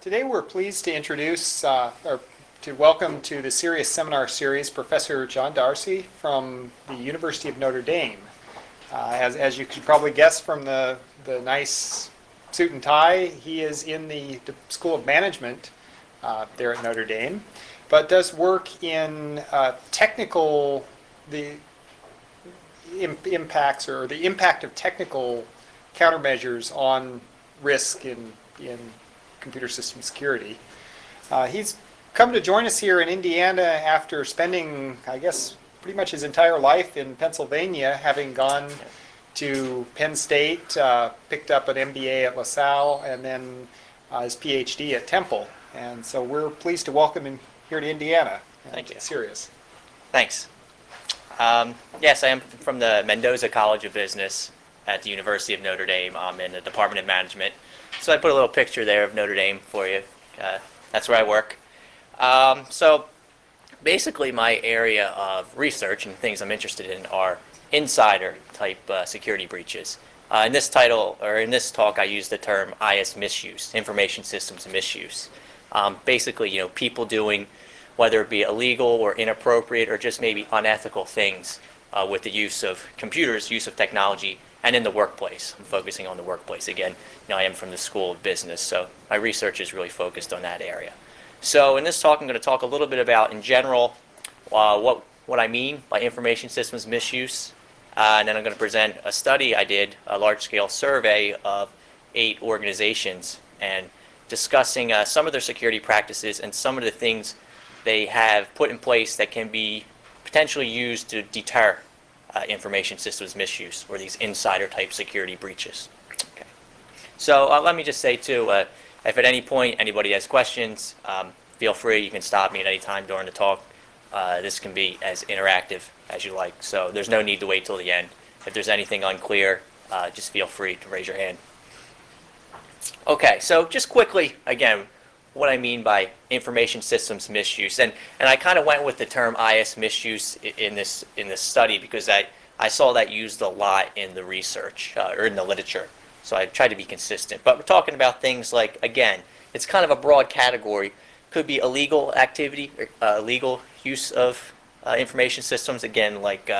Today we're pleased to introduce or to welcome to the CERIAS seminar series Professor John Darcy from the University of Notre Dame. As you could probably guess from the nice suit and tie, he is in the School of Management there at Notre Dame, but does work in technical, the impacts or the impact of technical countermeasures on risk in computer system security. He's come to join us here in Indiana after spending, I guess, pretty much his entire life in Pennsylvania, having gone to Penn State, picked up an MBA at LaSalle, and then his PhD at Temple. And so we're pleased to welcome him here to Indiana. Thank you. CERIAS. Thanks. Yes, I am from the Mendoza College of Business at the University of Notre Dame. I'm in the Department of Management. So I put a little picture there of Notre Dame for you. That's where I work. So basically my area of research and things I'm interested in are insider type security breaches. In this title, or in this talk, I use the term IS misuse, information systems misuse. Basically, people doing, whether it be illegal or inappropriate or just maybe unethical things with the use of computers, use of technology, and in the workplace. I'm focusing on the workplace. Again, I am from the School of Business, so my research is really focused on that area. So in this talk, I'm going to talk a little bit about, in general, what I mean by information systems misuse. And then I'm going to present a study I did, a large-scale survey of 8 organizations, and discussing some of their security practices and some of the things they have put in place that can be potentially used to deter information systems misuse or these insider-type security breaches. Okay. So let me just say, too, if at any point anybody has questions, feel free. You can stop me at any time during the talk. This can be as interactive as you like, so there's no need to wait till the end. If there's anything unclear, just feel free to raise your hand. Okay, so just quickly, again, what I mean by information systems misuse, and I kind of went with the term IS misuse in this study because I saw that used a lot in the research or in the literature, so I tried to be consistent. But we're talking about things like, again, it's kind of a broad category. Could be illegal activity, illegal use of information systems. Again, like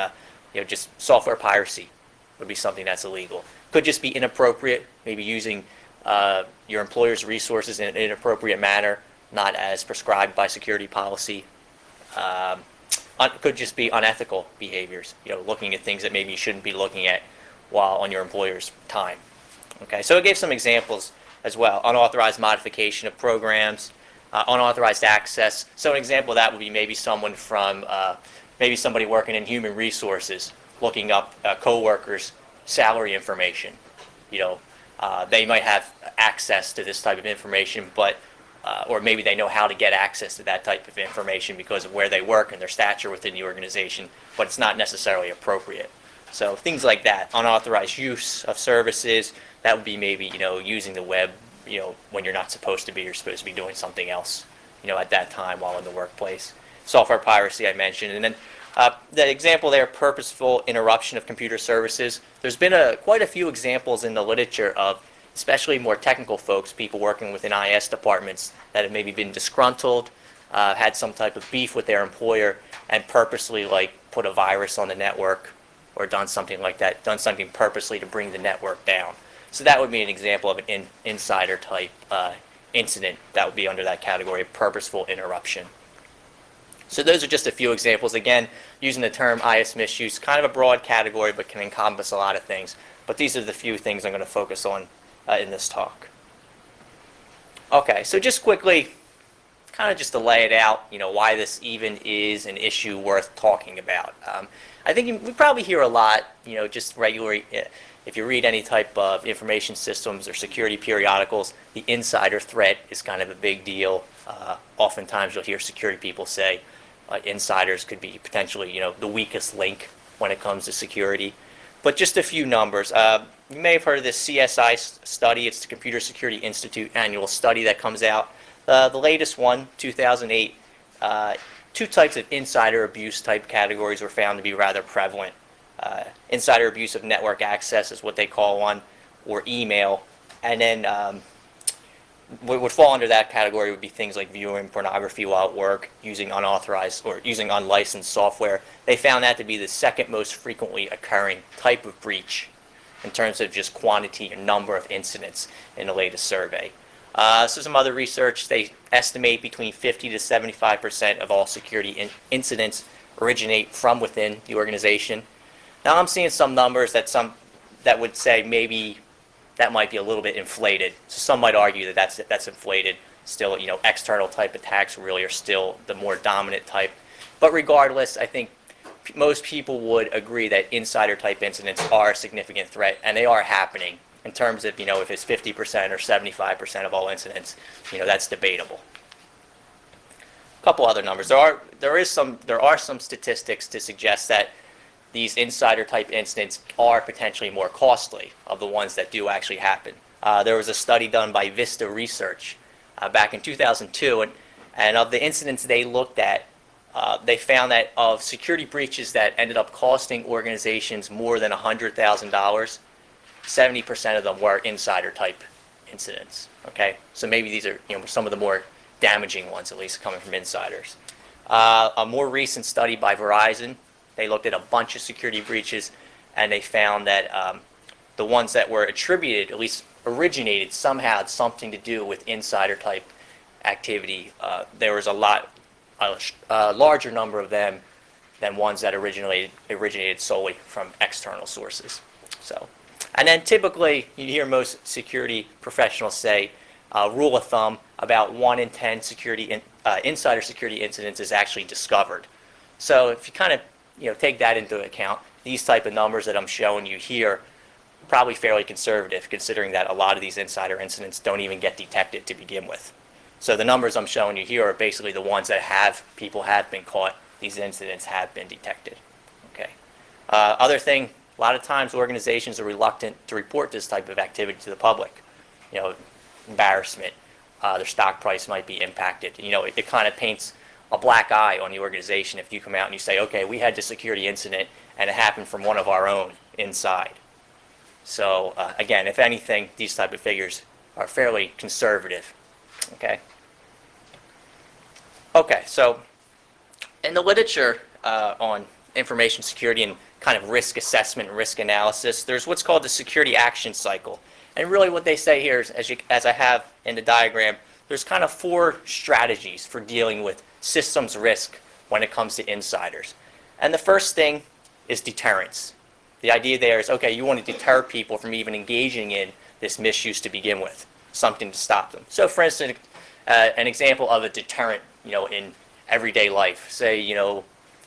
just software piracy would be something that's illegal. Could just be inappropriate, maybe using your employer's resources in an inappropriate manner, not as prescribed by security policy. Could just be unethical behaviors, looking at things that maybe you shouldn't be looking at while on your employer's time. Okay, so it gave some examples as well. Unauthorized modification of programs, unauthorized access. So an example of that would be maybe someone from, maybe somebody working in human resources, looking up coworkers' salary information. They might have access to this type of information, but or maybe they know how to get access to that type of information because of where they work and their stature within the organization, but it's not necessarily appropriate. So things like that, unauthorized use of services, that would be maybe using the web when you're not supposed to be. You're supposed to be doing something else at that time while in the workplace. Software piracy I mentioned, and then the example there, purposeful interruption of computer services. There's been quite a few examples in the literature of especially more technical folks, people working within IS departments that have maybe been disgruntled, had some type of beef with their employer, and purposely put a virus on the network or done something like that, done something purposely to bring the network down. So that would be an example of an insider type incident that would be under that category of purposeful interruption. So those are just a few examples. Again, using the term IS misuse, kind of a broad category, but can encompass a lot of things. But these are the few things I'm going to focus on in this talk. Okay, so just quickly, kind of just to lay it out, why this even is an issue worth talking about. I think we probably hear a lot, just regularly, if you read any type of information systems or security periodicals, the insider threat is kind of a big deal. Oftentimes you'll hear security people say insiders could be potentially, the weakest link when it comes to security. But just a few numbers. You may have heard of this CSI study. It's the Computer Security Institute annual study that comes out. The latest one, 2008, 2 types of insider abuse type categories were found to be rather prevalent. Insider abuse of network access is what they call one, or email. And then what would fall under that category would be things like viewing pornography while at work, using unauthorized or using unlicensed software. They found that to be the second most frequently occurring type of breach in terms of just quantity and number of incidents in the latest survey. So some other research, they estimate between 50 to 75% of all security incidents originate from within the organization. Now I'm seeing some numbers that would say maybe that might be a little bit inflated. So some might argue that that's inflated. Still, external type attacks really are still the more dominant type. But regardless, I think most people would agree that insider type incidents are a significant threat, and they are happening. In terms of, if it's 50% or 75% of all incidents, that's debatable. A couple other numbers. There are some statistics to suggest that these insider type incidents are potentially more costly of the ones that do actually happen. There was a study done by Vista Research back in 2002, and of the incidents they looked at, they found that of security breaches that ended up costing organizations more than $100,000, 70% of them were insider type incidents. Okay, so maybe these are some of the more damaging ones, at least coming from insiders. A more recent study by Verizon, they looked at a bunch of security breaches, and they found that the ones that were attributed, at least originated, somehow had something to do with insider type activity. There was a larger number of them than ones that originated solely from external sources. So, and then typically you hear most security professionals say, rule of thumb, about 1 in 10 insider security incidents is actually discovered. So if you kind of take that into account, these type of numbers that I'm showing you here probably fairly conservative, considering that a lot of these insider incidents don't even get detected to begin with. So the numbers I'm showing you here are basically the ones that people have been caught. These incidents have been detected. Okay. Other thing, a lot of times organizations are reluctant to report this type of activity to the public. Embarrassment, their stock price might be impacted. It kind of paints a black eye on the organization if you come out and you say, okay, we had this security incident and it happened from one of our own inside. So again, if anything, these type of figures are fairly conservative. Okay, so in the literature on information security and kind of risk assessment and risk analysis, there's what's called the security action cycle. And really what they say here is, as I have in the diagram, there's kind of 4 strategies for dealing with systems risk when it comes to insiders. And the first thing is deterrence. The idea there is, okay, you want to deter people from even engaging in this misuse to begin with, something to stop them. So for instance, an example of a deterrent, in everyday life, say,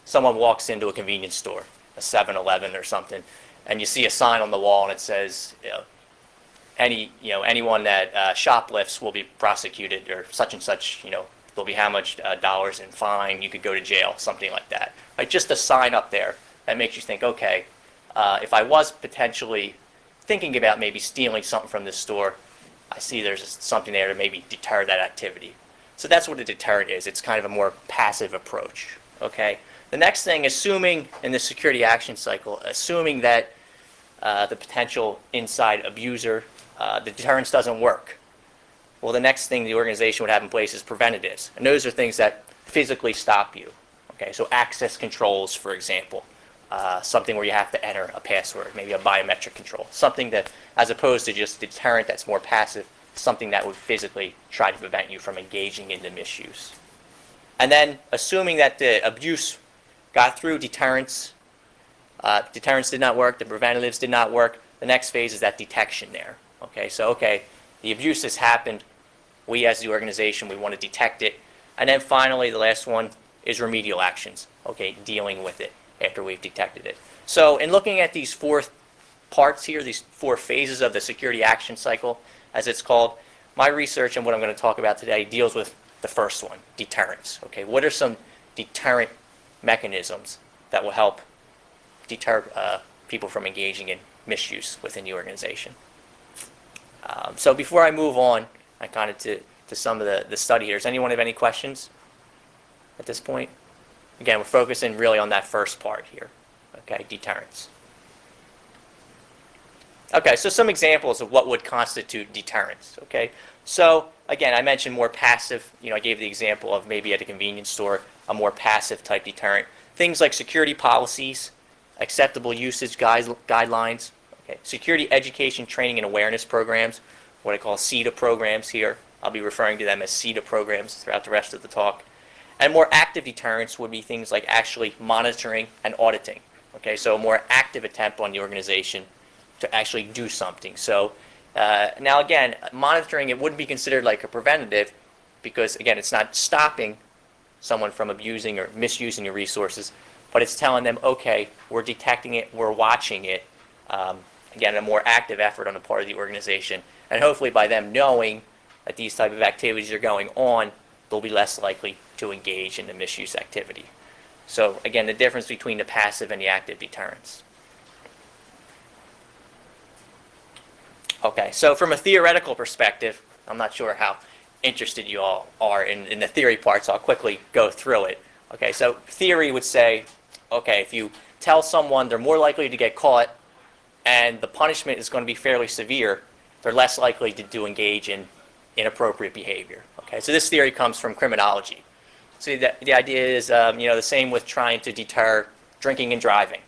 someone walks into a convenience store, a 7-Eleven or something, and you see a sign on the wall and it says, anyone that shoplifts will be prosecuted, or such and such, there'll be how much dollars in fine, you could go to jail, something like that. Right? Just a sign up there that makes you think, okay, if I was potentially thinking about maybe stealing something from this store, I see there's something there to maybe deter that activity. So that's what a deterrent is. It's kind of a more passive approach. Okay. The next thing, assuming in the security action cycle, assuming that the potential inside abuser, the deterrence doesn't work. Well, the next thing the organization would have in place is preventatives. And those are things that physically stop you. Okay, so access controls, for example, something where you have to enter a password, maybe a biometric control. Something that, as opposed to just deterrent that's more passive, something that would physically try to prevent you from engaging in the misuse. And then, assuming that the abuse got through deterrence, deterrence did not work, the preventatives did not work, the next phase is that detection there. Okay, so the abuse has happened. We as the organization, we want to detect it. And then finally, the last one is remedial actions. Okay, dealing with it after we've detected it. So in looking at these 4 parts here, these 4 phases of the security action cycle, as it's called, my research and what I'm going to talk about today deals with the first one, deterrence. Okay, what are some deterrent mechanisms that will help deter people from engaging in misuse within the organization? So before I move on, I kind of to some of the study here. Does anyone have any questions at this point? Again, we're focusing really on that first part here. Okay, deterrence. Okay, so some examples of what would constitute deterrence. Okay, So again, I mentioned more passive, I gave the example of maybe at a convenience store, a more passive type deterrent. Things like security policies, acceptable usage guidelines, okay, security education, training, and awareness programs, what I call CETA programs here. I'll be referring to them as CETA programs throughout the rest of the talk. And more active deterrents would be things like actually monitoring and auditing. Okay, so a more active attempt on the organization to actually do something. So now again, monitoring, it wouldn't be considered like a preventative because again, it's not stopping someone from abusing or misusing your resources, but it's telling them, okay, we're detecting it, we're watching it. Again, a more active effort on the part of the organization. And hopefully by them knowing that these type of activities are going on, they'll be less likely to engage in the misuse activity. So again, the difference between the passive and the active deterrence. Okay, so from a theoretical perspective, I'm not sure how interested you all are in the theory part, so I'll quickly go through it. Okay, so theory would say, okay, if you tell someone they're more likely to get caught and the punishment is going to be fairly severe, they're less likely to engage in inappropriate behavior. Okay, so this theory comes from criminology. So the idea is, the same with trying to deter drinking and driving.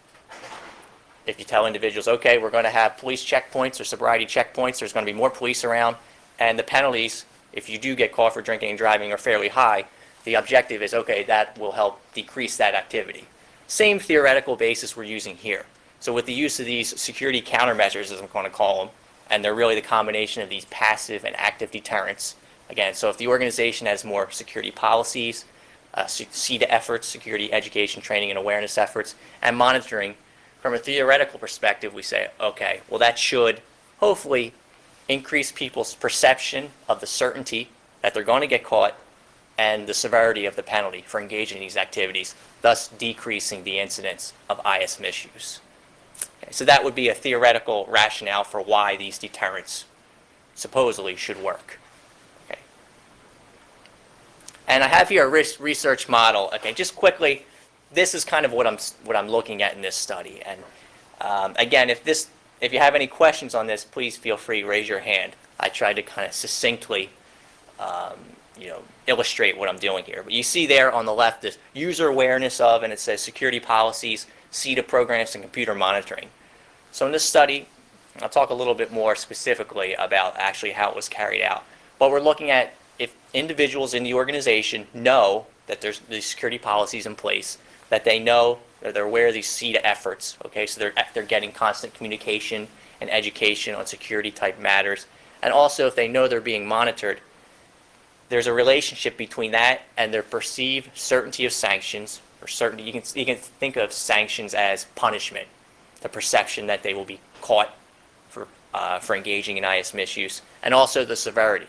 If you tell individuals, okay, we're going to have police checkpoints or sobriety checkpoints, there's going to be more police around, and the penalties, if you do get caught for drinking and driving, are fairly high, the objective is, okay, that will help decrease that activity. Same theoretical basis we're using here. So with the use of these security countermeasures, as I'm going to call them, and they're really the combination of these passive and active deterrents. Again, so if the organization has more security policies, CETA efforts, security education, training, and awareness efforts, and monitoring, from a theoretical perspective, we say, okay, well, that should hopefully increase people's perception of the certainty that they're going to get caught and the severity of the penalty for engaging in these activities, thus decreasing the incidence of IS misuse. Okay, so that would be a theoretical rationale for why these deterrents supposedly should work. Okay. And I have here a research model. Okay, just quickly, this is kind of what I'm looking at in this study. And again, if you have any questions on this, please feel free to raise your hand. I tried to kind of succinctly, illustrate what I'm doing here. But you see there on the left this user awareness of, and it says security policies, CETA programs, and computer monitoring. So in this study, I'll talk a little bit more specifically about actually how it was carried out. But we're looking at if individuals in the organization know that there's these security policies in place, that they know, that they're aware of these CETA efforts, okay, so they're getting constant communication and education on security type matters, and also if they know they're being monitored, there's a relationship between that and their perceived certainty of sanctions, or certainty, you can think of sanctions as punishment, the perception that they will be caught for engaging in IS misuse, and also the severity.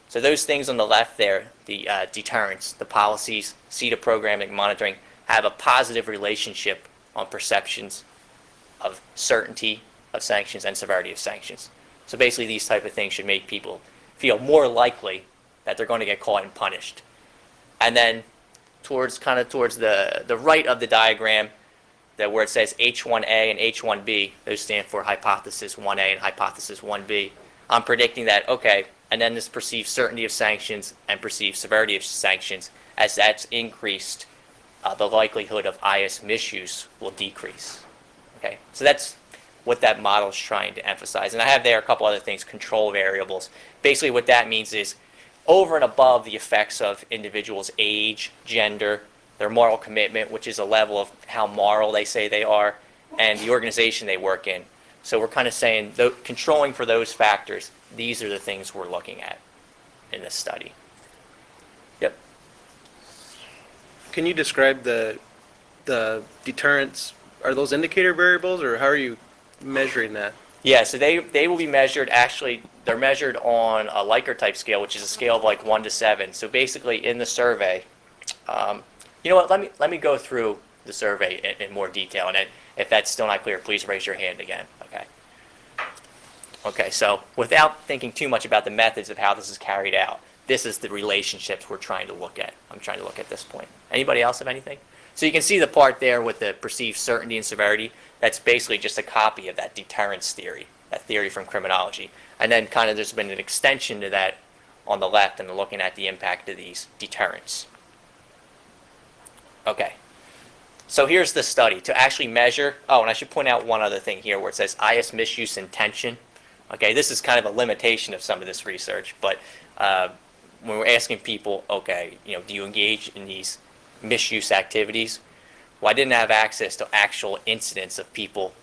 So those things on the left there, the deterrence, the policies, CETA programming, monitoring, have a positive relationship on perceptions of certainty of sanctions and severity of sanctions. So basically these type of things should make people feel more likely that they're going to get caught and punished. And then towards the right of the diagram, where it says H1A and H1B, those stand for hypothesis 1A and hypothesis 1B. I'm predicting that, okay, and then this perceived certainty of sanctions and perceived severity of sanctions, as that's increased, the likelihood of IS misuse will decrease. Okay, so that's what that model is trying to emphasize. And I have there a couple other things, control variables. Basically what that means is over and above the effects of individuals' age, gender, their moral commitment, which is a level of how moral they say they are, and the organization they work in. So we're kind of saying, controlling for those factors, these are the things we're looking at in this study. Yep. Can you describe the deterrents? Are those indicator variables, or how are you measuring that? Yeah, so they will be measured, actually, they're measured on a Likert type scale, which is a scale of like 1 to 7. So basically in the survey, you know what, let me go through the survey in more detail, and if that's still not clear, please raise your hand again, okay? Okay, so without thinking too much about the methods of how this is carried out, this is the relationships we're trying to look at. I'm trying to look at this point. Anybody else have anything? So you can see the part there with the perceived certainty and severity. That's basically just a copy of that deterrence theory, that theory from criminology. And then kind of there's been an extension to that on the left and looking at the impact of these deterrents. Okay. So here's the study to actually measure. Oh, and I should point out one other thing here where it says IS misuse intention. Okay, this is kind of a limitation of some of this research, but when we're asking people, okay, do you engage in these misuse activities? Well, I didn't have access to actual incidents of people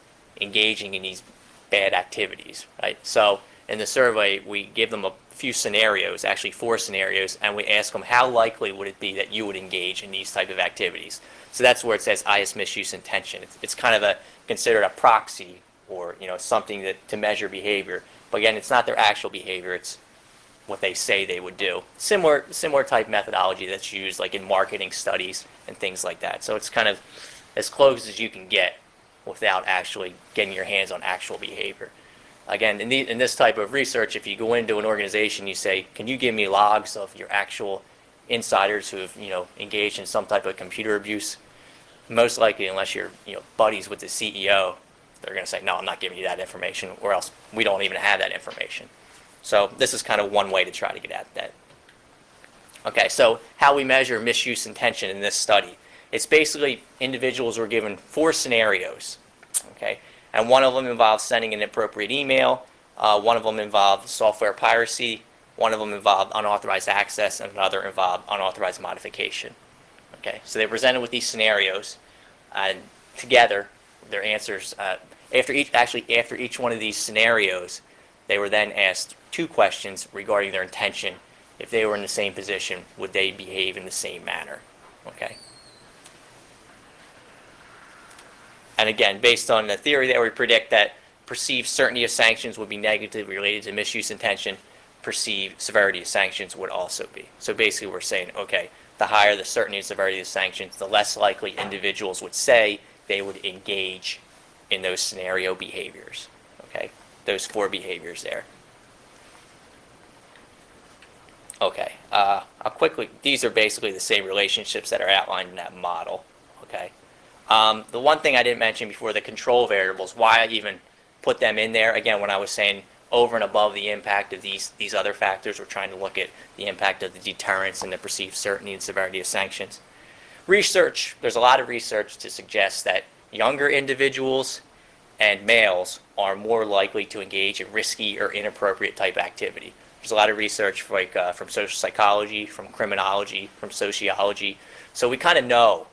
engaging in these bad activities, right? So in the survey, we give them a few scenarios, actually 4 scenarios, and we ask them how likely would it be that you would engage in these type of activities. So that's where it says IS misuse intention. It's kind of considered a proxy or something to measure behavior. But again, it's not their actual behavior. It's what they say they would do. Similar type methodology that's used like in marketing studies and things like that. So it's kind of as close as you can get without actually getting your hands on actual behavior. Again, in this type of research, if you go into an organization, you say, can you give me logs of your actual insiders who have engaged in some type of computer abuse? Most likely, unless you're buddies with the CEO, they're going to say, no, I'm not giving you that information, or else we don't even have that information. So this is kind of one way to try to get at that. Okay, so how we measure misuse intention in this study. It's basically individuals were given 4 scenarios, okay? And one of them involved sending an inappropriate email, one of them involved software piracy, one of them involved unauthorized access, and another involved unauthorized modification. Okay, so they presented with these scenarios, and together, their answers, after each one of these scenarios, they were then asked 2 questions regarding their intention. If they were in the same position, would they behave in the same manner? Okay. And again, based on the theory that we predict that perceived certainty of sanctions would be negatively related to misuse intention, perceived severity of sanctions would also be. So basically we're saying, okay, the higher the certainty and severity of sanctions, the less likely individuals would say they would engage in those scenario behaviors. Okay, those 4 behaviors there. Okay, I'll quickly, these are basically the same relationships that are outlined in that model. Okay. The one thing I didn't mention before, the control variables, why I even put them in there, again, when I was saying over and above the impact of these other factors, we're trying to look at the impact of the deterrence and the perceived certainty and severity of sanctions. Research, there's a lot of research to suggest that younger individuals and males are more likely to engage in risky or inappropriate type activity. There's a lot of research from social psychology, from criminology, from sociology. So we kind of know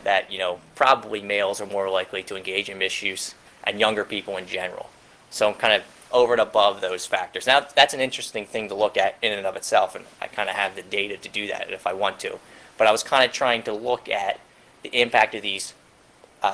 that probably males are more likely to engage in misuse and younger people in general. So I'm kind of over and above those factors. Now that's an interesting thing to look at in and of itself, and I kind of have the data to do that if I want to. But I was kind of trying to look at the impact of these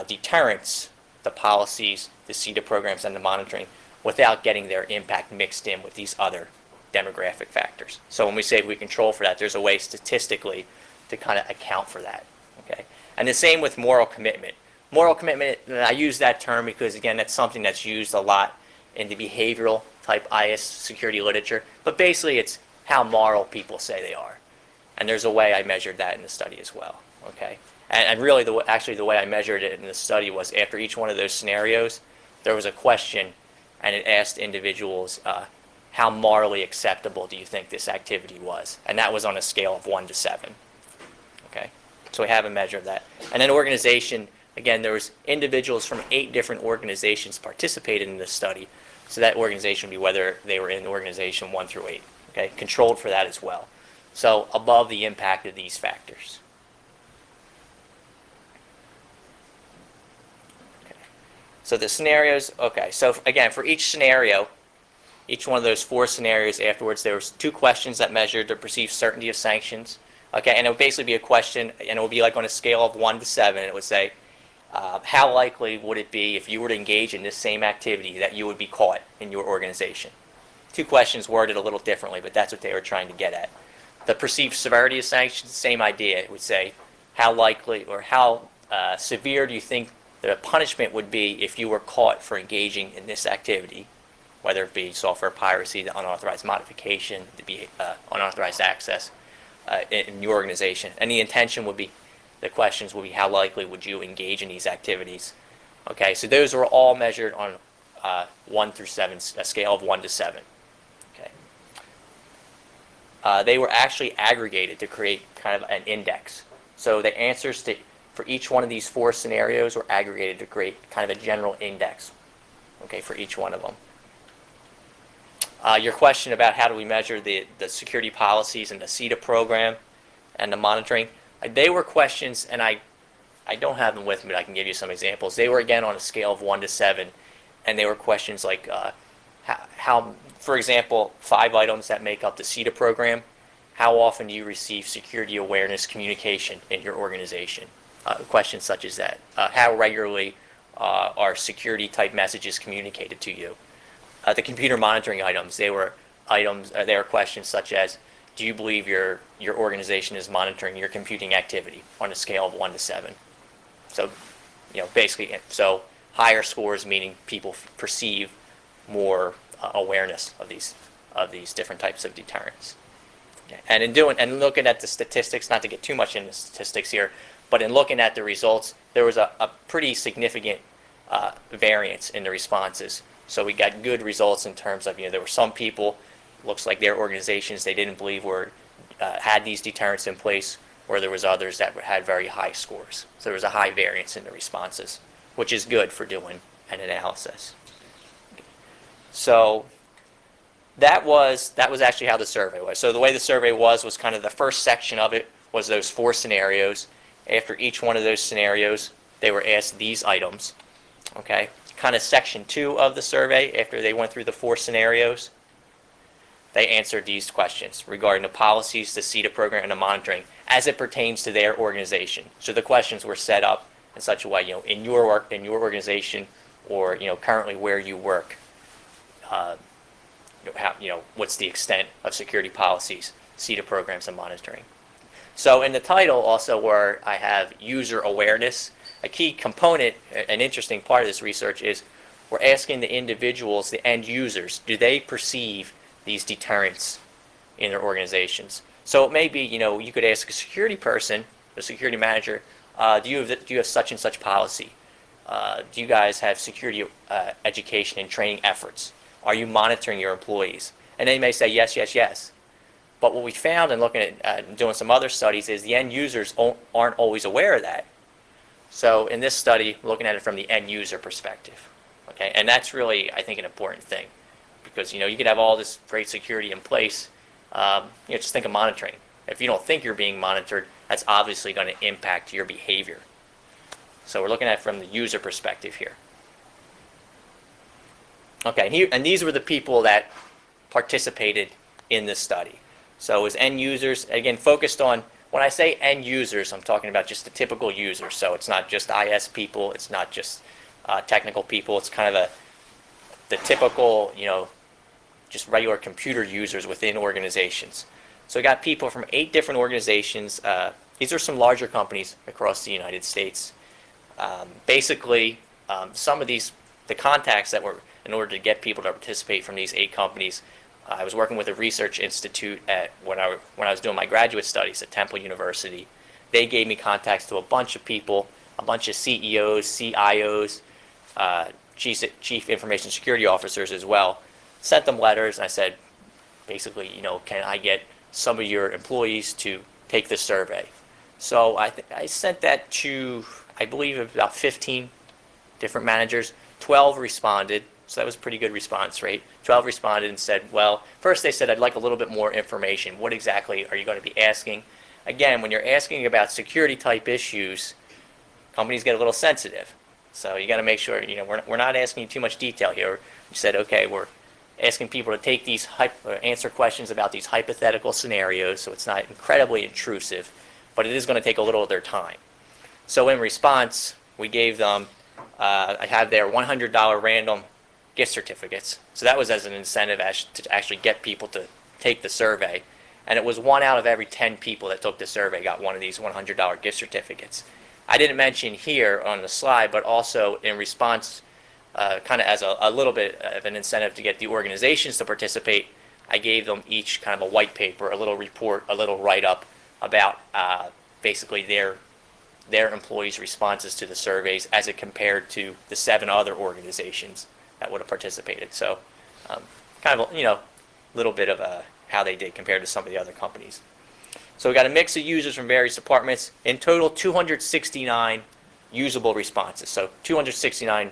deterrents, the policies, the CETA programs, and the monitoring without getting their impact mixed in with these other demographic factors. So when we say we control for that, there's a way statistically to kind of account for that. Okay. And the same with moral commitment. Moral commitment, I use that term because, again, that's something that's used a lot in the behavioral type IS security literature. But basically, it's how moral people say they are. And there's a way I measured that in the study as well. Okay. And really, actually, the way I measured it in the study was after each one of those scenarios, there was a question, and it asked individuals, how morally acceptable do you think this activity was? And that was on a scale of 1 to 7. Okay. So we have a measure of that. And then organization, again, there was individuals from 8 different organizations participated in this study. So that organization would be whether they were in organization 1 through 8. Okay, controlled for that as well. So above the impact of these factors. Okay. So the scenarios, okay, so again, for each scenario, each one of those 4 scenarios afterwards, there was 2 questions that measured the perceived certainty of sanctions. Okay, and it would basically be a question, and it would be like on a scale of 1 to 7. It would say, how likely would it be if you were to engage in this same activity that you would be caught in your organization? 2 questions worded a little differently, but that's what they were trying to get at. The perceived severity of sanctions, same idea. It would say, how likely or how severe do you think the punishment would be if you were caught for engaging in this activity, whether it be software piracy, the unauthorized modification, the unauthorized access, in your organization. And the intention would be, the questions would be, how likely would you engage in these activities? Okay, so those were all measured on 1 through 7, a scale of 1 to 7. Okay. they were actually aggregated to create kind of an index. So the answers for each one of these 4 scenarios were aggregated to create kind of a general index, okay, for each one of them. Your question about how do we measure the security policies and the CETA program and the monitoring, they were questions, and I don't have them with me, but I can give you some examples. They were, again, on a scale of 1 to 7, and they were questions like how, for example, 5 items that make up the CETA program, how often do you receive security awareness communication in your organization? Questions such as that. How regularly are security type messages communicated to you? The computer monitoring items, they were questions such as, do you believe your organization is monitoring your computing activity on a scale of 1 to 7? So, basically, so higher scores meaning people perceive more awareness of these different types of deterrents. Okay. And looking at the statistics, not to get too much into statistics here, but in looking at the results, there was a pretty significant variance in the responses. So we got good results in terms of, there were some people, looks like their organizations they didn't believe had these deterrents in place, where there was others that had very high scores. So there was a high variance in the responses, which is good for doing an analysis. So that was actually how the survey was. So the way the survey was kind of the first section of it was those 4 scenarios. After each one of those scenarios, they were asked these items. Okay, kind of section 2 of the survey, after they went through the 4 scenarios, they answered these questions regarding the policies, the CETA program, and the monitoring as it pertains to their organization. So the questions were set up in such a way, in your organization, or currently where you work, what's the extent of security policies, CETA programs, and monitoring. So in the title also, where I have user awareness, a key component, an interesting part of this research is we're asking the individuals, the end users, do they perceive these deterrents in their organizations? So it may be, you could ask a security person, a security manager, do you have such and such policy? Do you guys have security education and training efforts? Are you monitoring your employees? And they may say yes, yes, yes. But what we found in looking at doing some other studies is the end users aren't always aware of that. So in this study, looking at it from the end user perspective, okay, and that's really, I think, an important thing, because you could have all this great security in place. Just think of monitoring. If you don't think you're being monitored, that's obviously going to impact your behavior. So we're looking at it from the user perspective here. Okay, and these were the people that participated in this study. So as end users, again, focused on, when I say end users, I'm talking about just the typical user. So it's not just IS people, it's not just technical people, it's kind of the typical, just regular computer users within organizations. So we got people from 8 different organizations. These are some larger companies across the United States. Basically, some of the contacts that were, in order to get people to participate from these 8 companies, I was working with a research institute when I was doing my graduate studies at Temple University. They gave me contacts to a bunch of people, a bunch of CEOs, CIOs, chief information security officers as well. Sent them letters, and I said, basically, can I get some of your employees to take this survey? So I sent that to, I believe, about 15 different managers. 12 responded. So that was a pretty good response rate. 12 responded and said, well, first they said, I'd like a little bit more information. What exactly are you going to be asking? Again, when you're asking about security type issues, companies get a little sensitive. So you got to make sure, we're not asking you too much detail here. We said, okay, we're asking people to take these, answer questions about these hypothetical scenarios, so it's not incredibly intrusive, but it is going to take a little of their time. So in response, we gave them, I have their $100 random gift certificates. So that was as an incentive to actually get people to take the survey. And it was 1 out of every 10 people that took the survey got one of these $100 gift certificates. I didn't mention here on the slide, but also in response, kind of as a little bit of an incentive to get the organizations to participate, I gave them each kind of a white paper, a little report, a little write-up about basically their employees' responses to the surveys as it compared to the 7 other organizations that would have participated. So kind of, little bit of how they did compared to some of the other companies. So we got a mix of users from various departments. In total, 269 usable responses. So 269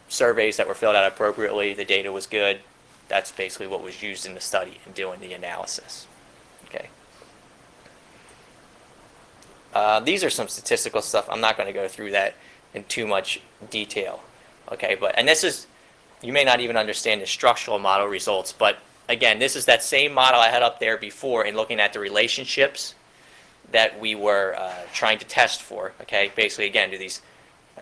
surveys that were filled out appropriately. The data was good. That's basically what was used in the study and doing the analysis. Okay. These are some statistical stuff. I'm not going to go through that in too much detail. Okay, and this is, you may not even understand the structural model results, but again, this is that same model I had up there before in looking at the relationships that we were trying to test for. Okay, basically, again, do these,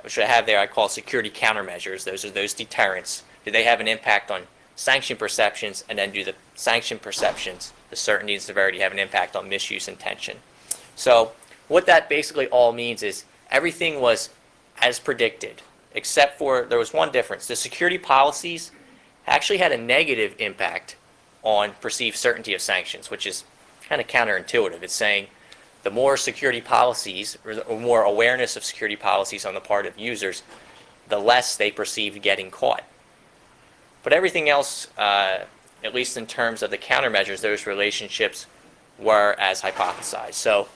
which I have there, I call security countermeasures. Those are those deterrents. Do they have an impact on sanction perceptions, and then do the sanction perceptions, the certainty and severity, have an impact on misuse and tension? So what that basically all means is everything was as predicted, except for there was one difference. The security policies actually had a negative impact on perceived certainty of sanctions, which is kind of counterintuitive. It's saying the more security policies, or more awareness of security policies on the part of users, the less they perceived getting caught. But everything else, at least in terms of the countermeasures, those relationships were as hypothesized. So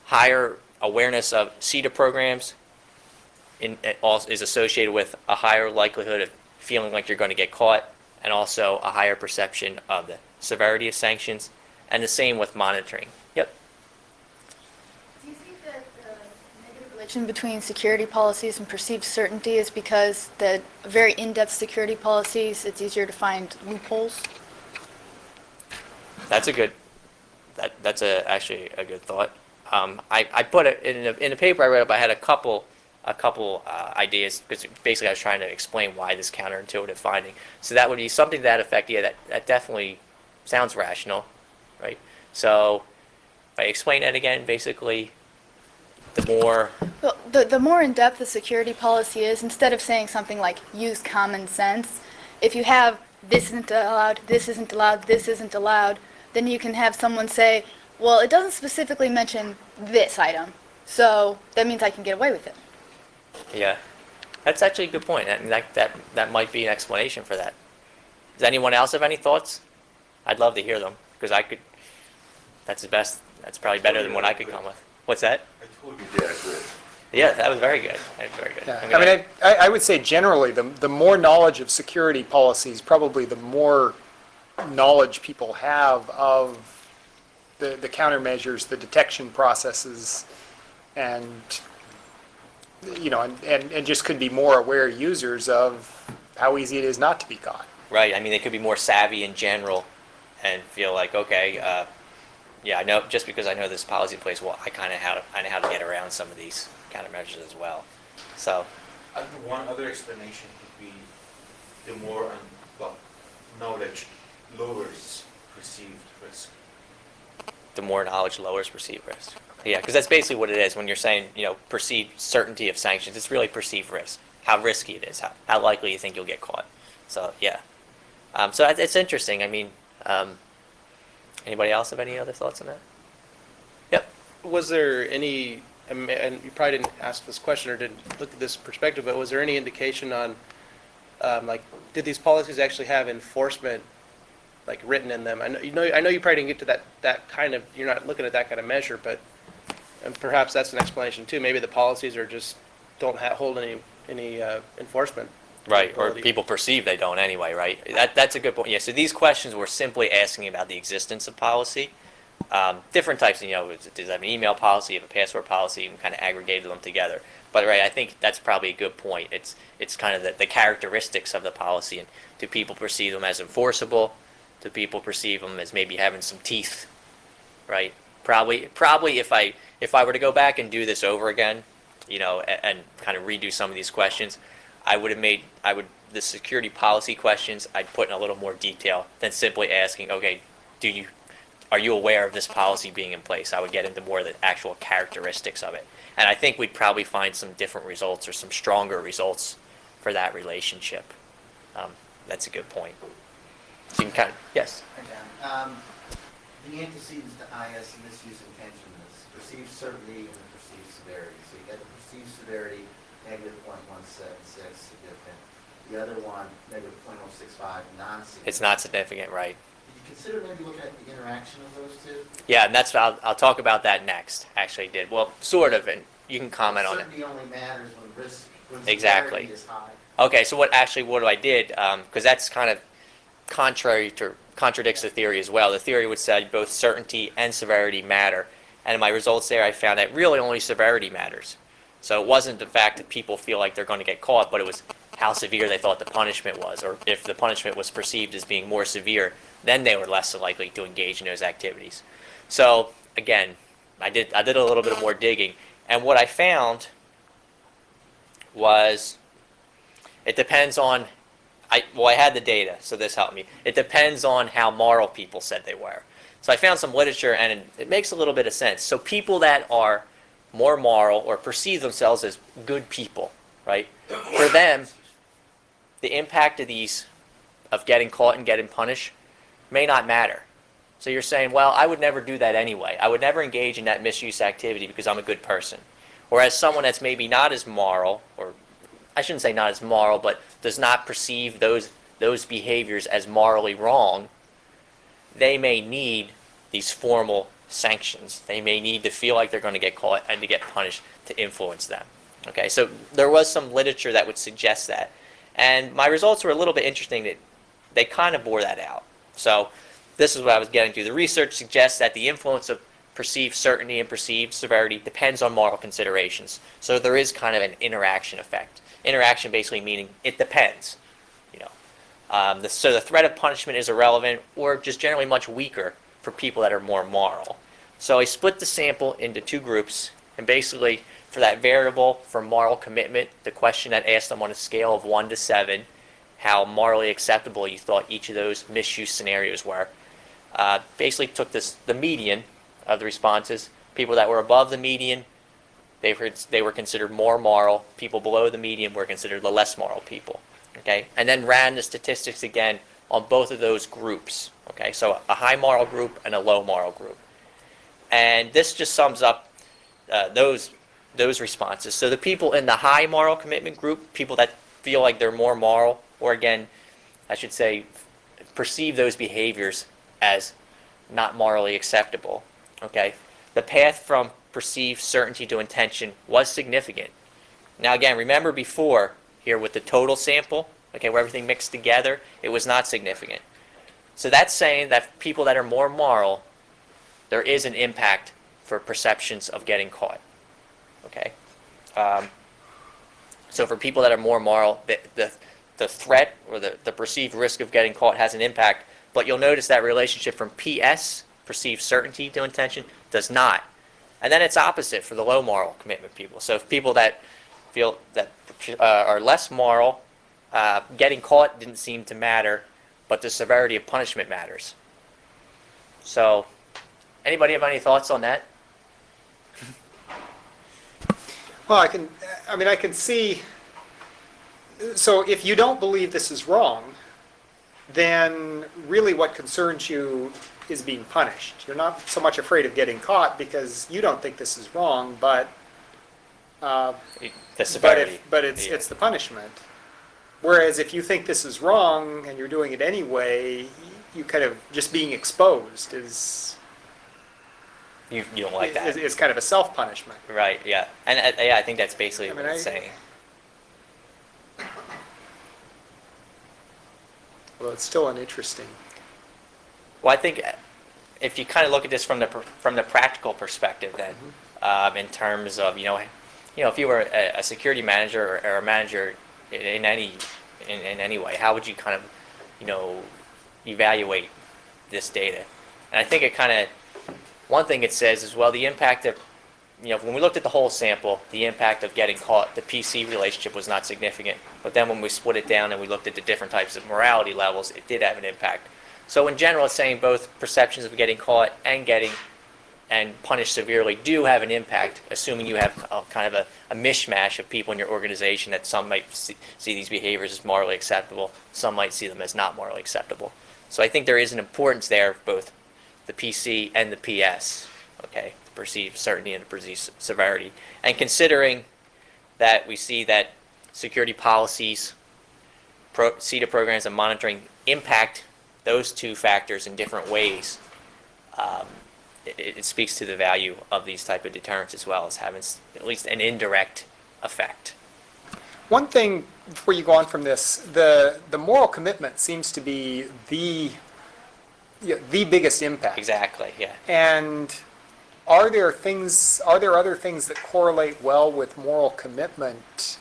higher awareness of CETA programs is associated with a higher likelihood of feeling like you're going to get caught, and also a higher perception of the severity of sanctions, and the same with monitoring. Yep. Do you think that the negative relation between security policies and perceived certainty is because the very in-depth security policies, it's easier to find loopholes? That's a good. That's actually a good thought. I put it in the paper I wrote up. I had a couple ideas, because basically I was trying to explain why this counterintuitive finding. So that would be something to that effect. Yeah, that definitely sounds rational, right? So if I explain that again, basically, the more. Well, the more in-depth the security policy is, instead of saying something like use common sense, if you have this isn't allowed, this isn't allowed, this isn't allowed, then you can have someone say, well, it doesn't specifically mention this item, so that means I can get away with it. Yeah, that's actually a good point. I mean, that might be an explanation for that. Does anyone else have any thoughts? I'd love to hear them, because I could. That's the best. That's probably better than what I could come with. What's that? I told you that, Chris. Yeah, that was very good. That was very good. Yeah. I mean, I would say generally, the more knowledge of security policies, probably the more knowledge people have of the countermeasures, the detection processes, and and just could be more aware users of how easy it is not to be caught. Right. I mean, they could be more savvy in general, and feel like, okay, yeah, I know. Just because I know this policy in place, well, I know how to get around some of these countermeasures as well. So. One other explanation could be the more knowledge lowers perceived risk. The more knowledge lowers perceived risk. Yeah, because that's basically what it is when you're saying, perceived certainty of sanctions. It's really perceived risk, how risky it is, how likely you think you'll get caught. So, yeah. So it's interesting. I mean, anybody else have any other thoughts on that? Yep. Was there any, and you probably didn't ask this question or didn't look at this perspective, but was there any indication on, did these policies actually have enforcement, written in them? I know you probably didn't get to that kind of, you're not looking at that kind of measure, but and perhaps that's an explanation too. Maybe the policies are just don't hold any enforcement. Right, or ability. people perceive they don't anyway, right? That's a good point. Yeah, so these questions were simply asking about the existence of policy. Different types, does it have an email policy, have a password policy, and kind of aggregated them together. But right, I think that's probably a good point. It's kind of the characteristics of the policy, and do people perceive them as enforceable? Do people perceive them as maybe having some teeth, right? Probably if I were to go back and do this over again, and kind of redo some of these questions, the security policy questions I'd put in a little more detail than simply asking, okay, are you aware of this policy being in place? I would get into more of the actual characteristics of it. And I think we'd probably find some different results or some stronger results for that relationship. That's a good point. So you can yes? The antecedents to IS misuse and tension is perceived certainty and perceived severity. So you got the perceived severity, negative 0.176, significant. The other one, negative 0.065, non-significant. It's not significant, right? Did you consider maybe looking at the interaction of those two? Yeah, and I'll talk about that next. Actually, did well, sort of, and you can comment on it. Certainty only matters when risk, when Exactly. severity is high. Okay, so what I did, because that's kind of contradicts the theory as well. The theory would say both certainty and severity matter, and in my results there, I found that really only severity matters. So it wasn't the fact that people feel like they're going to get caught, but it was how severe they thought the punishment was, or if the punishment was perceived as being more severe, then they were less likely to engage in those activities. So again, I did a little bit more digging, and what I found was it depends on, I had the data, so this helped me. It depends on how moral people said they were. So I found some literature, and it makes a little bit of sense. So people that are more moral or perceive themselves as good people, right? For them, the impact of getting caught and getting punished may not matter. So you're saying, well, I would never do that anyway. I would never engage in that misuse activity because I'm a good person. Whereas someone that's maybe not as moral, or I shouldn't say not as moral, but does not perceive those behaviors as morally wrong, they may need these formal sanctions. They may need to feel like they're going to get caught and to get punished to influence them. Okay, so there was some literature that would suggest that. And my results were a little bit interesting that they kind of bore that out. So this is what I was getting to. The research suggests that the influence of perceived certainty and perceived severity depends on moral considerations. So there is kind of an interaction effect. Interaction basically meaning it depends. So the threat of punishment is irrelevant or just generally much weaker for people that are more moral. So I split the sample into two groups, and basically for that variable for moral commitment, the question that asked them on a scale of 1 to 7 how morally acceptable you thought each of those misuse scenarios were, basically took the median of the responses. People that were above the median, they were considered more moral. People below the median were considered the less moral people. Okay, and then ran the statistics again on both of those groups. Okay, so a high moral group and a low moral group, and this just sums up those responses. So the people in the high moral commitment group, people that feel like they're more moral, or again, I should say, perceive those behaviors as not morally acceptable. Okay, the path from perceived certainty to intention was significant. Now again, remember before here with the total sample, okay, where everything mixed together, it was not significant. So that's saying that people that are more moral, there is an impact for perceptions of getting caught. Okay, so for people that are more moral, the threat or the perceived risk of getting caught has an impact. But you'll notice that relationship from PS, perceived certainty to intention, does not. And then it's opposite for the low moral commitment people. So if people that feel that are less moral, getting caught didn't seem to matter, but the severity of punishment matters. So, anybody have any thoughts on that? Well, I can see, so if you don't believe this is wrong, then really what concerns you is being punished. You're not so much afraid of getting caught because you don't think this is wrong, but The severity. But it's the punishment. Whereas if you think this is wrong and you're doing it anyway, you kind of just being exposed is You don't like that. is kind of a self-punishment. Right, yeah. And I think that's basically I mean, what it's saying. Well, it's still an interesting. Well, I think if you kind of look at this from the practical perspective, then, in terms of if you were a security manager or a manager in any way, how would you kind of evaluate this data? And I think it kind of one thing it says is, well, the impact of when we looked at the whole sample, the impact of getting caught, the PC relationship was not significant. But then when we split it down and we looked at the different types of morality levels, it did have an impact. So in general, it's saying both perceptions of getting caught and punished severely do have an impact, assuming you have kind of a mishmash of people in your organization that some might see these behaviors as morally acceptable, some might see them as not morally acceptable. So I think there is an importance there of both the PC and the PS, okay, the perceived certainty and the perceived severity. And considering that we see that security policies, CETA programs and monitoring impact those two factors in different ways, it speaks to the value of these type of deterrents as well as having at least an indirect effect. One thing before you go on from this, the moral commitment seems to be the biggest impact. Exactly, yeah. And are there other things that correlate well with moral commitment?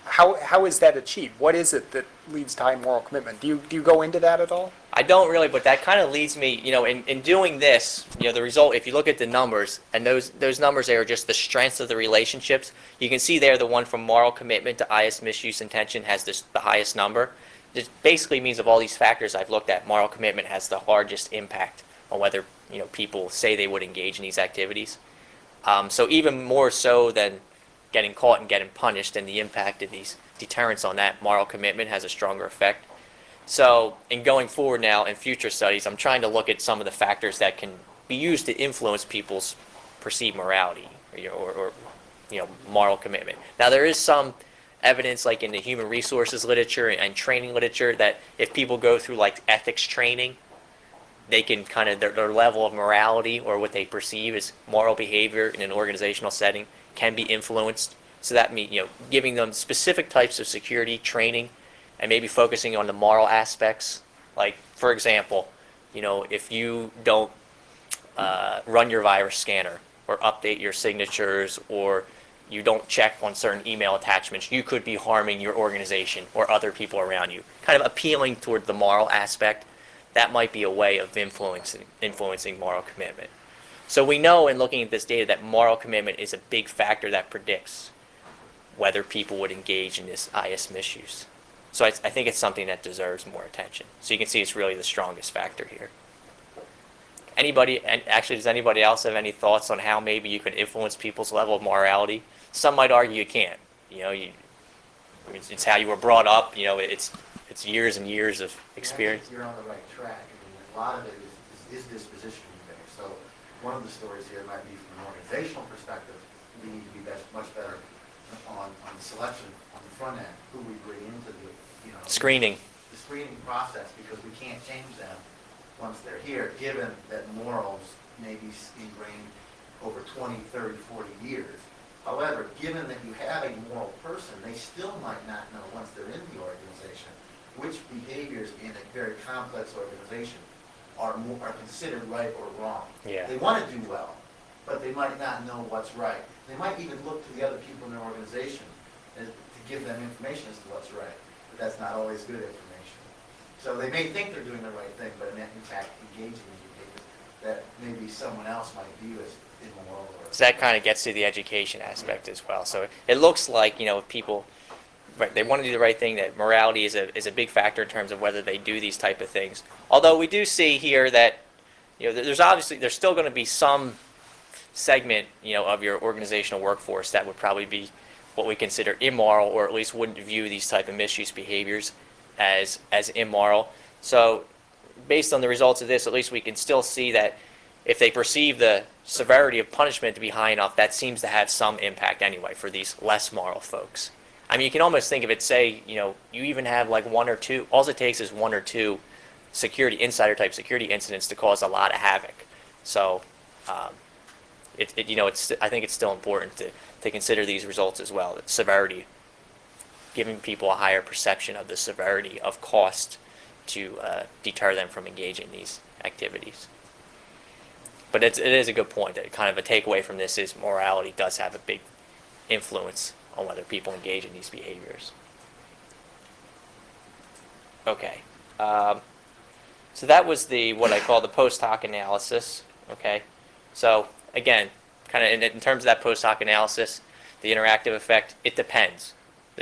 How is that achieved? What is it that leads to high moral commitment? Do you go into that at all? I don't really, but that kind of leads me, in doing this, the result, if you look at the numbers, and those numbers there are just the strengths of the relationships, you can see there the one from moral commitment to IS misuse intention has the highest number. This basically means of all these factors I've looked at, moral commitment has the largest impact on whether, people say they would engage in these activities. So even more so than getting caught and getting punished, and the impact of these deterrents on that moral commitment has a stronger effect. So in going forward now in future studies, I'm trying to look at some of the factors that can be used to influence people's perceived morality or moral commitment. Now there is some evidence like in the human resources literature and training literature that if people go through like ethics training, they can kind of, their level of morality or what they perceive as moral behavior in an organizational setting can be influenced. So that means, giving them specific types of security training and maybe focusing on the moral aspects. Like, for example, if you don't run your virus scanner or update your signatures or you don't check on certain email attachments, you could be harming your organization or other people around you. Kind of appealing toward the moral aspect, that might be a way of influencing moral commitment. So we know in looking at this data that moral commitment is a big factor that predicts whether people would engage in this IS misuse. So I think it's something that deserves more attention. So you can see it's really the strongest factor here. Does anybody else have any thoughts on how maybe you could influence people's level of morality? Some might argue you can't. It's how you were brought up. It's years and years of experience. You're on the right track. A lot of it is disposition there. So one of the stories here might be from an organizational perspective, we need to be much better on the selection on the front end, who we bring into the Screening. The screening process, because we can't change them once they're here, given that morals may be ingrained over 20, 30, 40 years. However, given that you have a moral person, they still might not know once they're in the organization which behaviors in a very complex organization are considered right or wrong. Yeah. They want to do well, but they might not know what's right. They might even look to the other people in their organization to give them information as to what's right, but that's not always good information. So they may think they're doing the right thing, but in fact engaging in behaviors that maybe someone else might view as immoral. So that kind of gets to the education aspect as well. So it looks like, if people, right, they want to do the right thing, that morality is a big factor in terms of whether they do these type of things. Although we do see here that, there's still going to be some segment, of your organizational workforce that would probably be what we consider immoral, or at least wouldn't view these type of misuse behaviors as immoral. So based on the results of this, at least we can still see that if they perceive the severity of punishment to be high enough, that seems to have some impact anyway for these less moral folks. I mean, you can almost think of it, say, you even have like one or two, all it takes is one or two insider type security incidents to cause a lot of havoc. So, I think it's still important to consider these results as well, that severity, giving people a higher perception of the severity of cost to deter them from engaging in these activities. But it is a good point that kind of a takeaway from this is morality does have a big influence on whether people engage in these behaviors. Okay. So that was what I call the post hoc analysis. Okay. So again, kind of in terms of that post hoc analysis, the interactive effect, it depends.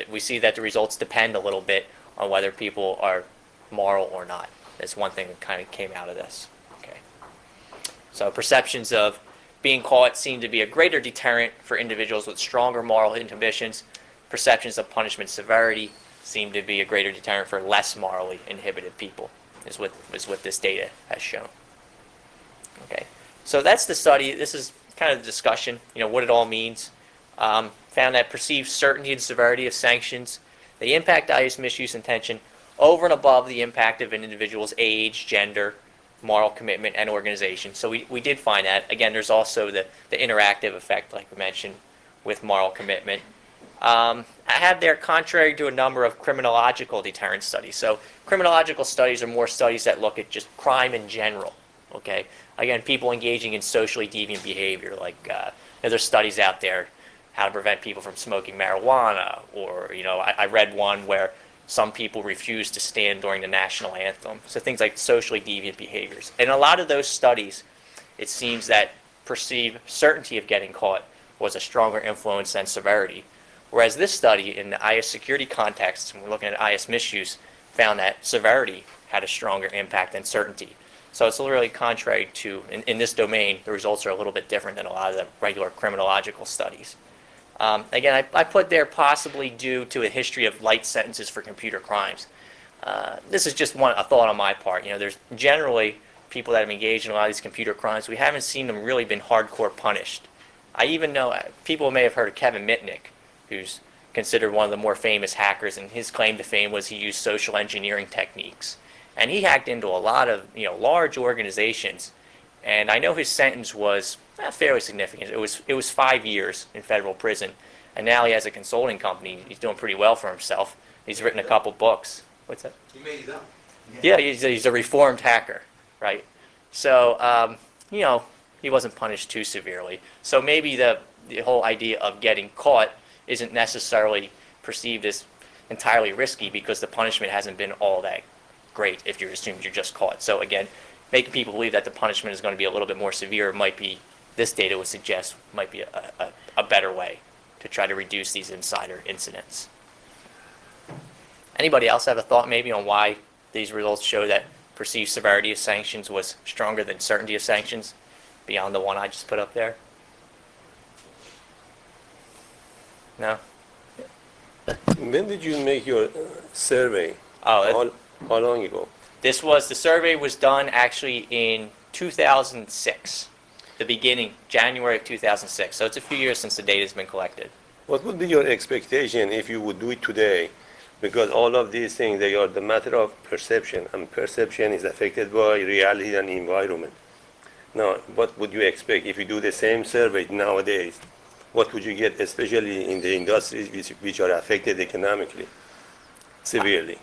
We see that the results depend a little bit on whether people are moral or not. That's one thing that kind of came out of this. Okay. So perceptions of being caught seem to be a greater deterrent for individuals with stronger moral inhibitions. Perceptions of punishment severity seem to be a greater deterrent for less morally inhibited people, is what this data has shown. Okay, so that's the study. This is kind of the discussion, what it all means. Found that perceived certainty and severity of sanctions, they impact IS misuse intention over and above the impact of an individual's age, gender, moral commitment, and organization. So we did find that. Again, there's also the interactive effect, like we mentioned, with moral commitment. I have there, contrary to a number of criminological deterrence studies. So criminological studies are more studies that look at just crime in general, okay? Again, people engaging in socially deviant behavior, like there's studies out there, how to prevent people from smoking marijuana, or, I read one where some people refuse to stand during the national anthem. So things like socially deviant behaviors. And a lot of those studies, it seems that perceived certainty of getting caught was a stronger influence than severity. Whereas this study, in the IS security context, when we're looking at IS misuse, found that severity had a stronger impact than certainty. So it's literally contrary to, in this domain, the results are a little bit different than a lot of the regular criminological studies. Again, I put there possibly due to a history of light sentences for computer crimes. This is just a thought on my part. There's generally people that have engaged in a lot of these computer crimes, we haven't seen them really been hardcore punished. I even know, people may have heard of Kevin Mitnick, who's considered one of the more famous hackers, and his claim to fame was he used social engineering techniques. And he hacked into a lot of, large organizations. And I know his sentence was fairly significant. It was 5 years in federal prison. And now he has a consulting company. He's doing pretty well for himself. He's written a couple books. What's that? He made it up. Yeah, he's a reformed hacker, right? So, he wasn't punished too severely. So maybe the whole idea of getting caught isn't necessarily perceived as entirely risky because the punishment hasn't been all that great if you're assumed you're just caught. So again, making people believe that the punishment is going to be a little bit more severe might be, this data would suggest, might be a better way to try to reduce these insider incidents. Anybody else have a thought maybe on why these results show that perceived severity of sanctions was stronger than certainty of sanctions beyond the one I just put up there? No? When did you make your survey? Oh, How long ago? the survey was done actually in 2006, the beginning, January of 2006. So it's a few years since the data has been collected. What would be your expectation if you would do it today? Because all of these things, they are the matter of perception, and perception is affected by reality and environment. Now, what would you expect if you do the same survey nowadays? What would you get, especially in the industries which are affected economically, severely?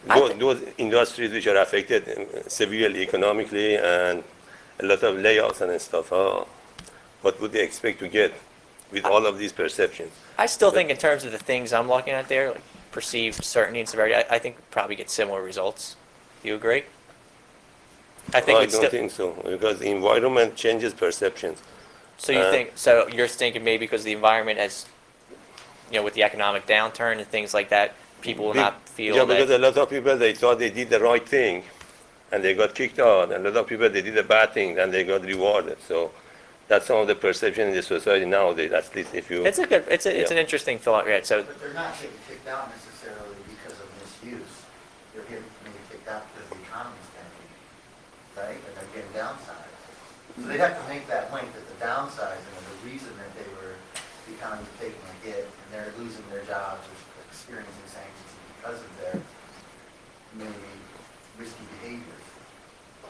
Those industries which are affected severely economically and a lot of layoffs and stuff, what would they expect to get with all of these perceptions? I still think in terms of the things I'm looking at there, like perceived certainty and severity, I think we'll probably get similar results. Do you agree? I I don't think so, because the environment changes perceptions. So you're thinking maybe because the environment has, with the economic downturn and things like that, people will not feel Yeah, that. because a lot of people, they thought they did the right thing, and they got kicked out. And a lot of people, they did a bad thing, and they got rewarded. So that's some of the perception in the society nowadays, at least if you... It's an interesting thought, right? So But they're not getting kicked out necessarily because of misuse. They're getting maybe kicked out because the economy's tanking, right? And they're getting downsized. So they'd have to make that link that the downsizing and the reason that the economy's taking a hit and they're losing their jobs or experiencing sanctions because of their maybe risky behaviors.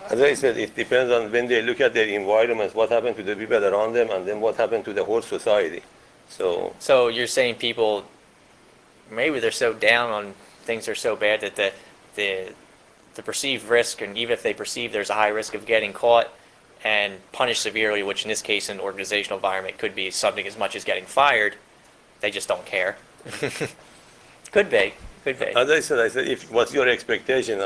As I said, it depends on when they look at their environments, what happened to the people around them, and then what happened to the whole society. So you're saying people, maybe they're so down on things are so bad that the perceived risk, and even if they perceive there's a high risk of getting caught and punished severely, which in this case in an organizational environment could be something as much as getting fired, they just don't care. Could be. As I said, if what's your expectation?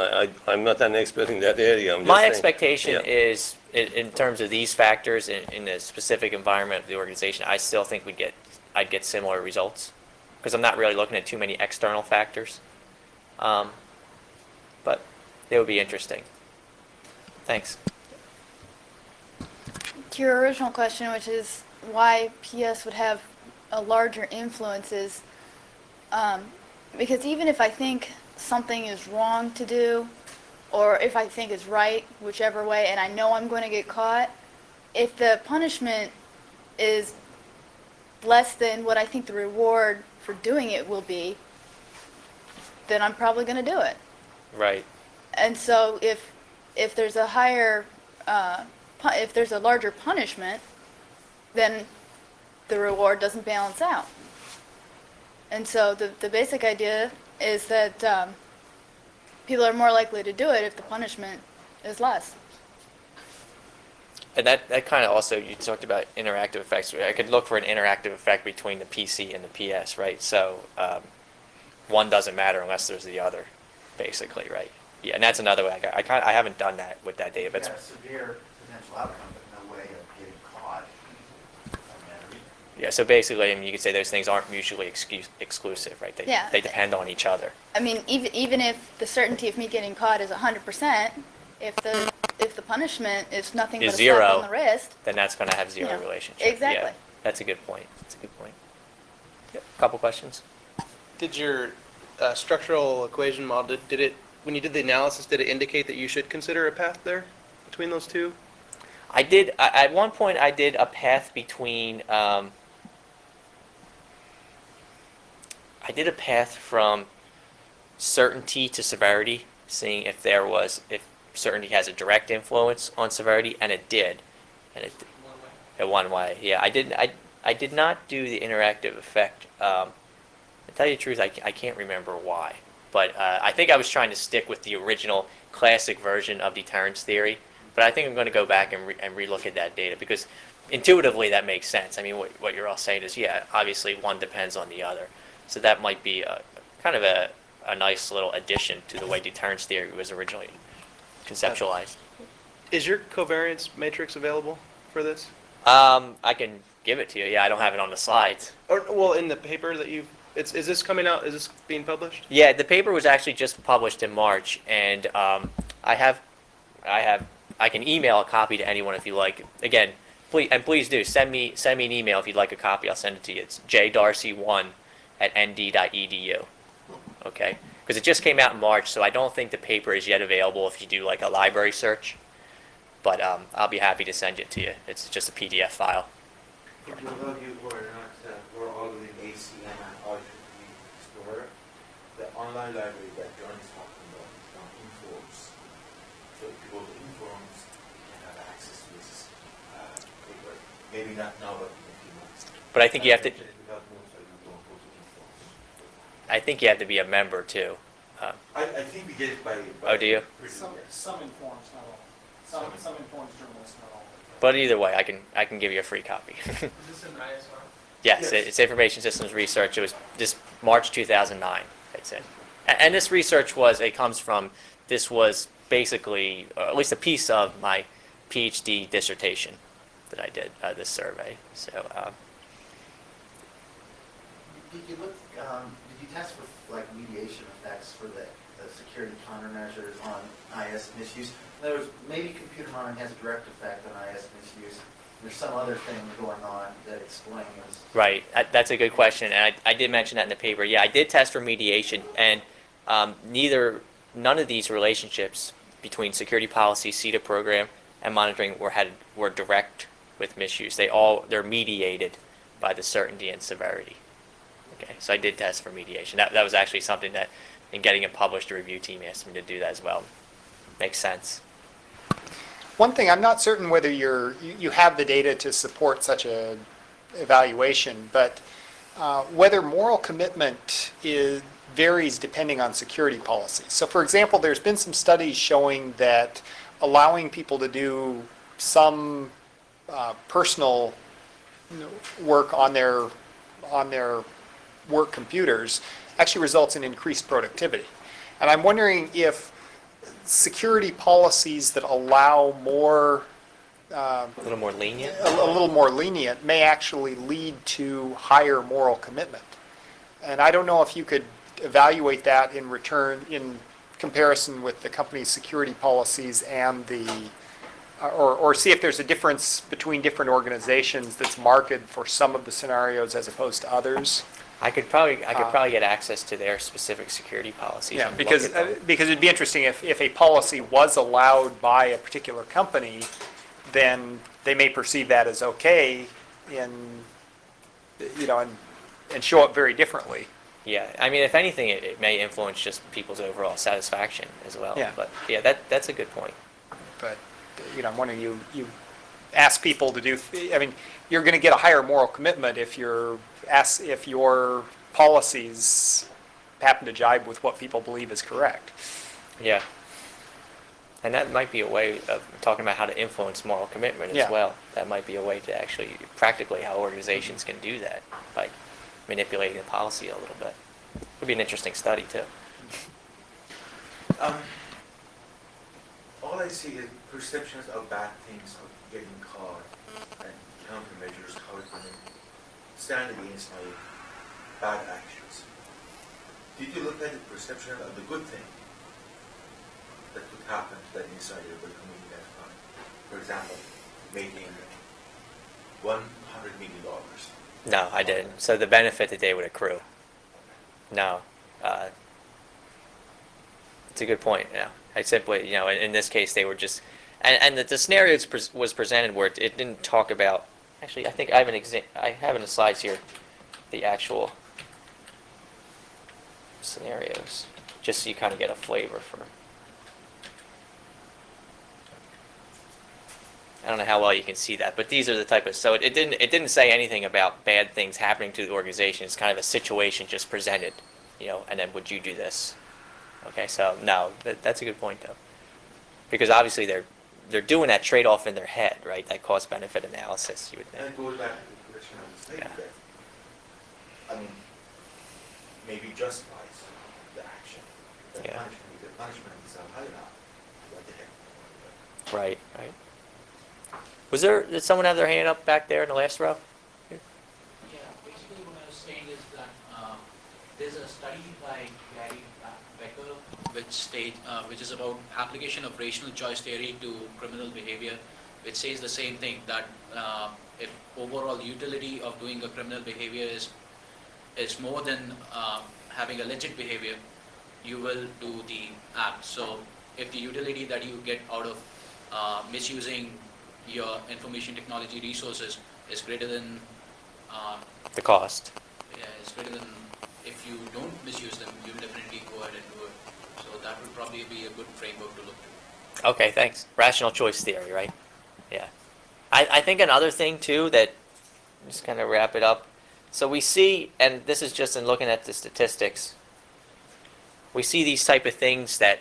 I'm not an expert in that area. I'm just My saying. expectation Yeah. is, in terms of these factors in the specific environment of the organization, I still think I'd get similar results because I'm not really looking at too many external factors. But it would be interesting. Thanks. To your original question, which is why PS would have a larger influence, is because even if I think something is wrong to do, or if I think it's right, whichever way, and I know I'm going to get caught, if the punishment is less than what I think the reward for doing it will be, then I'm probably going to do it. Right. And so if there's a higher, if there's a larger punishment, then the reward doesn't balance out. And so the basic idea is that people are more likely to do it if the punishment is less. And that kind of also, you talked about interactive effects. I could look for an interactive effect between the PC and the PS, right? So one doesn't matter unless there's the other, basically, right? Yeah, and that's another way. I haven't done that with that data, but You've got a severe potential outcome, but no way of getting caught. yeah. So basically, I mean, you could say those things aren't mutually exclusive, right? Yeah. They depend on each other. I mean, even if the certainty of me getting caught is 100%, if the punishment is nothing but Is a zero. slap on the wrist, Then that's going to have zero Yeah, relationship. exactly. Yeah, that's a good point. That's a good point. Yep. Couple questions. Did your structural equation model, did it, when you did the analysis, did it indicate that you should consider a path there between those two? I did, at one point, I did a path between, I did a path from certainty to severity, seeing if if certainty has a direct influence on severity, and it did. And it, one way, yeah. I did not do the interactive effect. To tell you the truth, I can't remember why. But I think I was trying to stick with the original classic version of deterrence theory. But I think I'm going to go back and relook at that data because intuitively that makes sense. I mean, what you're all saying is, yeah, obviously one depends on the other. So that might be kind of a nice little addition to the way deterrence theory was originally conceptualized. Is your covariance matrix available for this? I can give it to you. Yeah, I don't have it on the slides. Or, well, in the paper that you've, is this coming out, is this being published? Yeah, the paper was actually just published in March, and I can email a copy to anyone if you like. Again, please do send me an email if you'd like a copy. I'll send it to you. It's jdarcy1@nd.edu. Okay, because it just came out in March, so I don't think the paper is yet available if you do like a library search. But I'll be happy to send it to you. It's just a PDF file. For those of you who are not, who are already in ACM and RGB Explorer, the online library that John is talking about is on Informs. So if you go to Informs, you can have access to this paper. Maybe not now, but in a few months. But I think you have to. Without notes, so you don't go to Informs. I think you have to be a member too. I think we get it by. Oh, do you? Some informs, not all. Some informs journalists, not all. But either way, I can give you a free copy. Is this an ISR? Yes, Yes. it's information systems research. It was this March 2009. It's in, and this research this was basically, or at least a piece of my PhD dissertation that I did this survey. So Did you look, did you test for like mediation effects for the security countermeasures on IS misuse? In other words, maybe computer monitoring has a direct effect on IS misuse. There's some other thing going on that explains. right, that's a good question, and I did mention that in the paper. Yeah, I did test for mediation, and none of these relationships between security policy, CETA program, and monitoring were direct with misuse. They're mediated by the certainty and severity. Okay, so I did test for mediation. That was actually something that, in getting it published, the review team asked me to do that as well. Makes sense. One thing, I'm not certain whether you have the data to support such a evaluation, but whether moral commitment varies depending on security policy. So for example, there's been some studies showing that allowing people to do some personal work on their work computers actually results in increased productivity. And I'm wondering if security policies that allow more A little more lenient. a little more lenient may actually lead to higher moral commitment. And I don't know if you could evaluate that in comparison with the company's security policies and or see if there's a difference between different organizations that's marked for some of the scenarios as opposed to others. I could probably get access to their specific security policies. Yeah, and because look at them. it'd be interesting if a policy was allowed by a particular company, then they may perceive that as okay and show up very differently Yeah, I mean, if anything, it may influence just people's overall satisfaction as well. Yeah. But yeah, that's a good point. But, I'm wondering, you ask people to do, I mean, you're going to get a higher moral commitment if if your policies happen to jibe with what people believe is correct. Yeah. And that might be a way of talking about how to influence moral commitment as Yeah. well. That might be a way to actually, practically how organizations can do that by manipulating the policy a little bit. Would be an interesting study too. All I see is perceptions of bad things, of getting caught, and countermeasures, how it can stand against my bad actions. Did you look at the perception of the good thing that could happen to that insider by committing that crime? For example, making $100 million. No, I didn't. So the benefit that they would accrue. No. It's a good point. Yeah. I simply, in this case, they were just, and the scenario was presented where it didn't talk about. Actually, I think I have in the slides here the actual scenarios, just so you kind of get a flavor for. I don't know how well you can see that, but these are the type of, so it didn't say anything about bad things happening to the organization. It's kind of a situation just presented, and then would you do this? Okay, so no, that's a good point though, because obviously they're doing that trade-off in their head, right? That cost-benefit analysis, you would And think. it goes back to the question of the slave Yeah. that, maybe justifies the action. The Yeah. punishment is high enough. What the heck? Right, right. Did someone have their hand up back there in the last row? Yeah, basically what I was saying is that there's a study by Gary Becker which is about application of rational choice theory to criminal behavior, which says the same thing, that if overall utility of doing a criminal behavior is more than having a legit behavior, you will do the act. So if the utility that you get out of misusing your information technology resources is greater than The cost. is greater than if you don't misuse them, you definitely go ahead and do it. So that would probably be a good framework to look to. Okay, thanks. Rational choice theory, right? Yeah. I think another thing too that, just kind of wrap it up. So we see, and this is just in looking at the statistics, we see these type of things that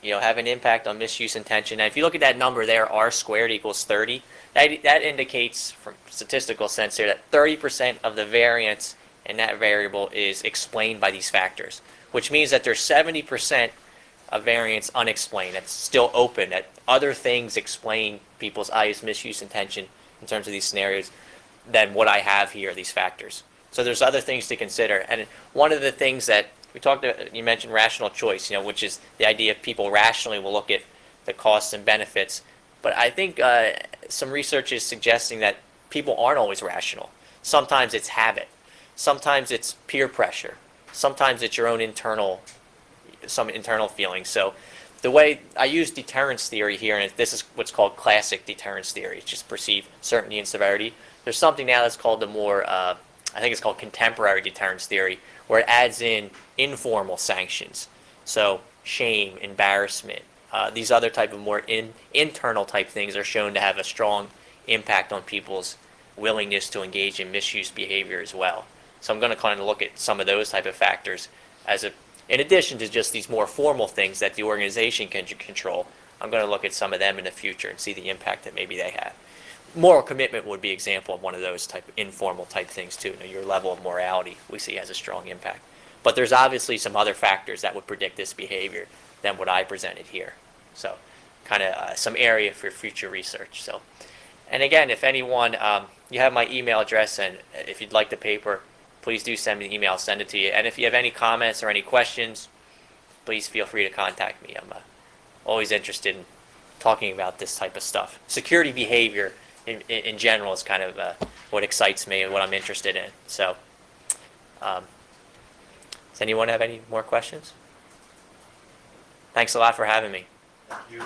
have an impact on misuse intention. And if you look at that number there, R squared equals 30, that indicates from statistical sense here that 30% of the variance in that variable is explained by these factors, which means that there's 70% of variance unexplained. It's still open, that other things explain people's misuse intention in terms of these scenarios than what I have here, these factors. So there's other things to consider. And one of the things that you mentioned rational choice, which is the idea of people rationally will look at the costs and benefits. But I think some research is suggesting that people aren't always rational. Sometimes it's habit. Sometimes it's peer pressure. Sometimes it's your own some internal feelings. So the way I use deterrence theory here, and this is what's called classic deterrence theory, it's just perceived certainty and severity. There's something now that's called the more, I think it's called contemporary deterrence theory, where it adds in informal sanctions. So shame, embarrassment, these other type of more internal type things are shown to have a strong impact on people's willingness to engage in misuse behavior as well. So I'm going to kind of look at some of those type of factors in addition to just these more formal things that the organization can control. I'm going to look at some of them in the future and see the impact that maybe they have. Moral commitment would be an example of one of those type informal type things too. Your level of morality we see has a strong impact. But there's obviously some other factors that would predict this behavior than what I presented here. So kind of some area for future research. So, and again, if anyone, you have my email address, and if you'd like the paper, please do send me the email. I'll send it to you. And if you have any comments or any questions, please feel free to contact me. I'm always interested in talking about this type of stuff. Security behavior in general is kind of what excites me and what I'm interested in. So, does anyone have any more questions? Thanks a lot for having me. Thank you.